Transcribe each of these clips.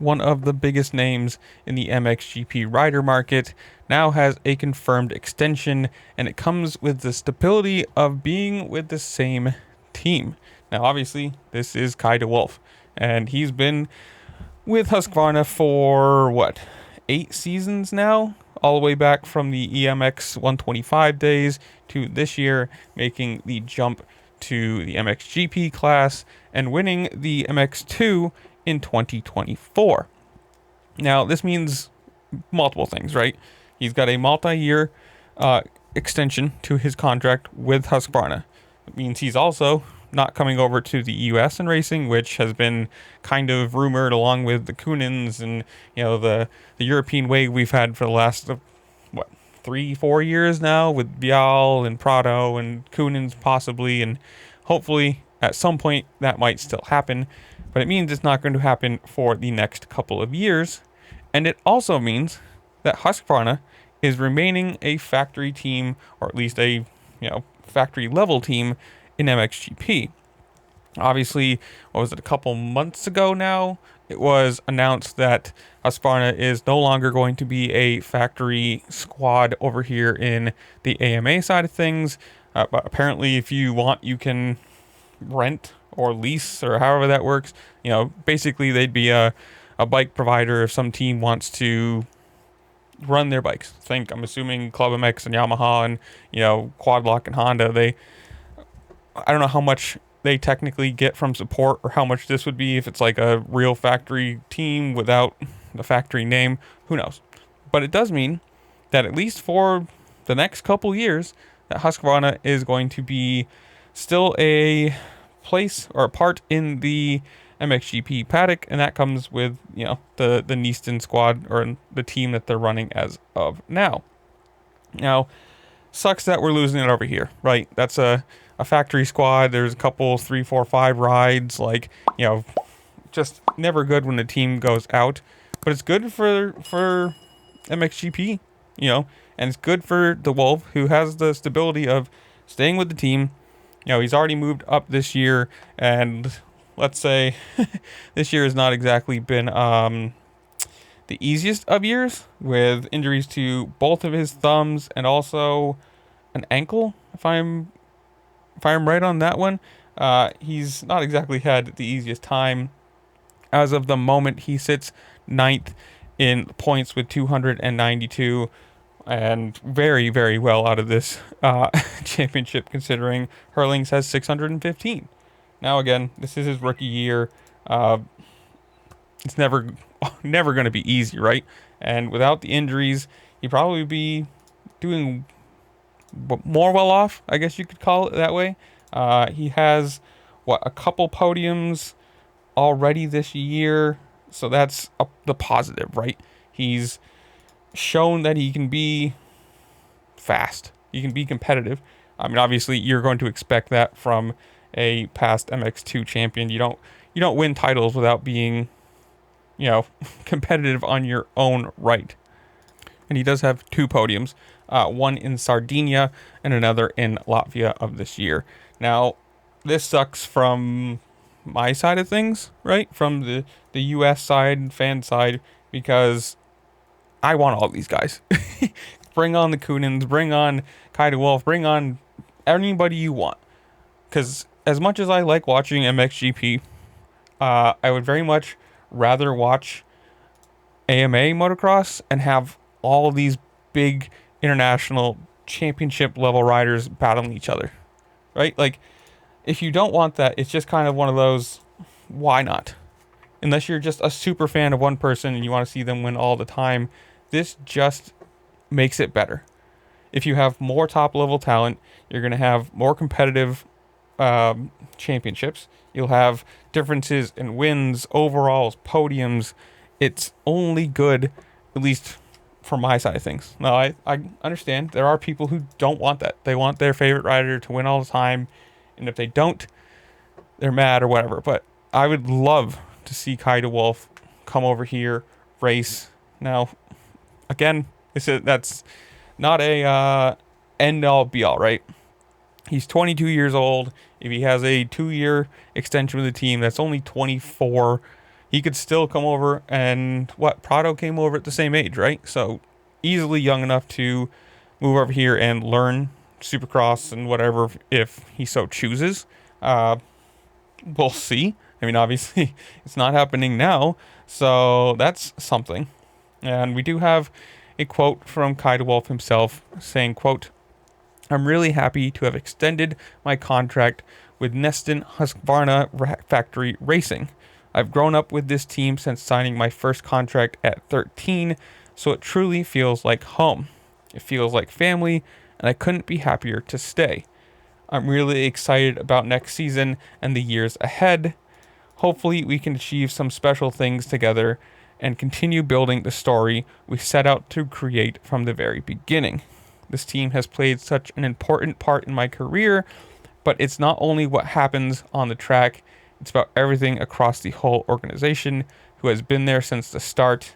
one of the biggest names in the MXGP rider market, now has a confirmed extension, and it comes with the stability of being with the same team. Now, obviously, this is Kai de Wolf, and he's been with Husqvarna for, 8 seasons now? All the way back from the EMX 125 days to this year, making the jump to the MXGP class and winning the MX2 in 2024. Now, this means multiple things, right? He's got a multi-year extension to his contract with Husqvarna. It means he's also not coming over to the US and racing, which has been kind of rumored along with the Koonins and, the European wave we've had for the last 3-4 years now with Bial and Prado and Koonins possibly, and hopefully at some point that might still happen, but it means it's not going to happen for the next couple of years. And it also means that Husqvarna is remaining a factory team, or at least a factory level team in MXGP. Obviously, a couple months ago now, it was announced that Husqvarna is no longer going to be a factory squad over here in the AMA side of things. But apparently, if you want, you can rent or lease or however that works. Basically, they'd be a bike provider if some team wants to run their bikes. I'm assuming Club MX and Yamaha and, Quad Lock and Honda, I don't know how much they technically get from support or how much this would be if it's like a real factory team without the factory name. Who knows? But it does mean that at least for the next couple years, that Husqvarna is going to be still a place or a part in the MXGP paddock, and that comes with, the Nestaan squad or the team that they're running as of now. Now, sucks that we're losing it over here, right? That's a factory squad. There's a couple 3, 4, 5 rides, just never good when the team goes out. But it's good for MXGP, and it's good for the Wolf, who has the stability of staying with the team. He's already moved up this year, and let's say this year has not exactly been the easiest of years, with injuries to both of his thumbs and also an ankle, if I'm right on that one. He's not exactly had the easiest time. As of the moment, he sits 9th in points with 292, and very, very well out of this championship, considering Hurlings has 615. Now, again, this is his rookie year. It's never going to be easy, right? And without the injuries, he'd probably be doing more well off, I guess you could call it that way. He has a couple podiums already this year, so that's the positive, right? He's shown that he can be fast, he can be competitive. I mean, obviously you're going to expect that from a past MX2 champion. You don't win titles without being competitive on your own right. And he does have 2 podiums, one in Sardinia and another in Latvia of this year. Now, this sucks from my side of things, right? From the US side, fan side, because I want all these guys. Bring on the Koonins, bring on Kai de Wolf, bring on anybody you want. Because as much as I like watching MXGP, I would very much rather watch AMA motocross and have all of these big international championship level riders battling each other, right? Like, if you don't want that, it's just kind of one of those, why not? Unless you're just a super fan of one person and you want to see them win all the time, this just makes it better. If you have more top level talent, you're going to have more competitive championships. You'll have differences in wins, overalls, podiums. It's only good, at least from my side of things. Now, I understand there are people who don't want that. They want their favorite rider to win all the time, and if they don't, they're mad or whatever. But I would love to see Kai de Wolf come over here, race. Now, again, that's not a end-all, be-all, right? He's 22 years old. If he has a 2-year extension with the team, that's only 24. he could still come over, and Prado came over at the same age, right? So easily young enough to move over here and learn Supercross and whatever if he so chooses. We'll see. I mean, obviously, it's not happening now, so that's something. And we do have a quote from Kai de Wolf himself saying, quote, "I'm really happy to have extended my contract with Nestaan Husqvarna Factory Racing. I've grown up with this team since signing my first contract at 13, so it truly feels like home. It feels like family, and I couldn't be happier to stay. I'm really excited about next season and the years ahead. Hopefully we can achieve some special things together and continue building the story we set out to create from the very beginning. This team has played such an important part in my career, but it's not only what happens on the track, it's about everything across the whole organization who has been there since the start.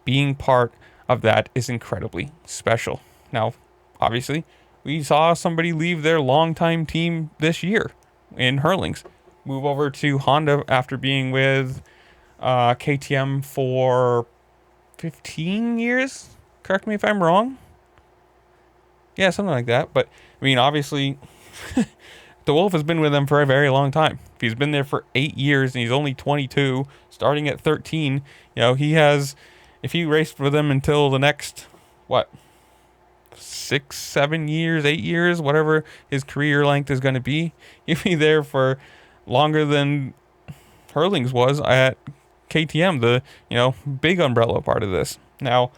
Being part of that is incredibly special." Now, obviously, we saw somebody leave their longtime team this year in Hurlings, move over to Honda after being with KTM for 15 years. Correct me if I'm wrong. Yeah, something like that. But, I mean, obviously, the Wolf has been with them for a very long time. If he's been there for 8 years and he's only 22, starting at 13, he has, if he raced with them until the next, 6, 7 years, 8 years, whatever his career length is going to be, he'll be there for longer than Hurlings was at KTM, the, big umbrella part of this. Now,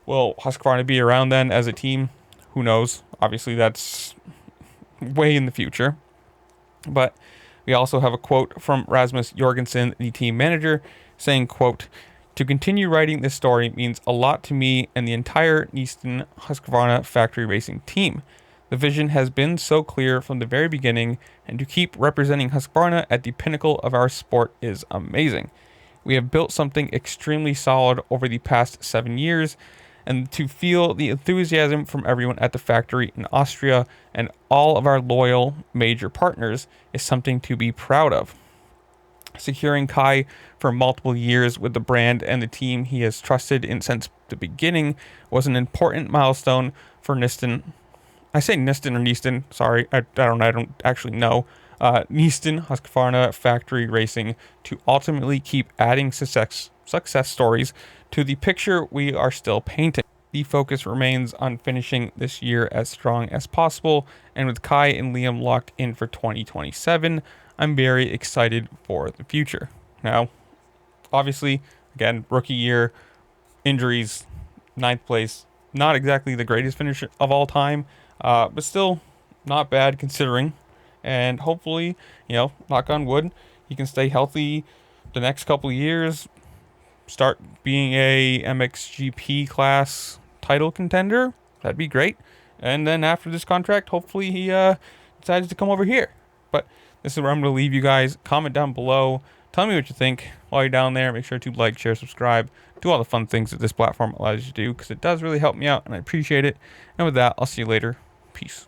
will Husqvarna be around then as a team? Who knows? Obviously, that's way in the future. But we also have a quote from Rasmus Jorgensen, the team manager, saying, quote, "To continue writing this story means a lot to me and the entire Nestaan Husqvarna factory racing team. The vision has been so clear from the very beginning, and to keep representing Husqvarna at the pinnacle of our sport is amazing. We have built something extremely solid over the past 7 years, and to feel the enthusiasm from everyone at the factory in Austria and all of our loyal major partners is something to be proud of. Securing Kai for multiple years with the brand and the team he has trusted in since the beginning was an important milestone for Nestaan." I say Nestaan or Nestaan, sorry, I don't actually know. Nestaan Husqvarna Factory Racing to ultimately keep adding success stories to the picture we are still painting. The focus remains on finishing this year as strong as possible, and with Kai and Liam locked in for 2027, I'm very excited for the future. Now, obviously, again, rookie year, injuries, 9th place, not exactly the greatest finish of all time, but still not bad considering. And hopefully, knock on wood, he can stay healthy the next couple of years, start being a MXGP class title contender. That'd be great. And then after this contract, hopefully he decides to come over here. But this is where I'm going to leave you guys. Comment down below. Tell me what you think while you're down there. Make sure to like, share, subscribe. Do all the fun things that this platform allows you to do, because it does really help me out, and I appreciate it. And with that, I'll see you later. Peace.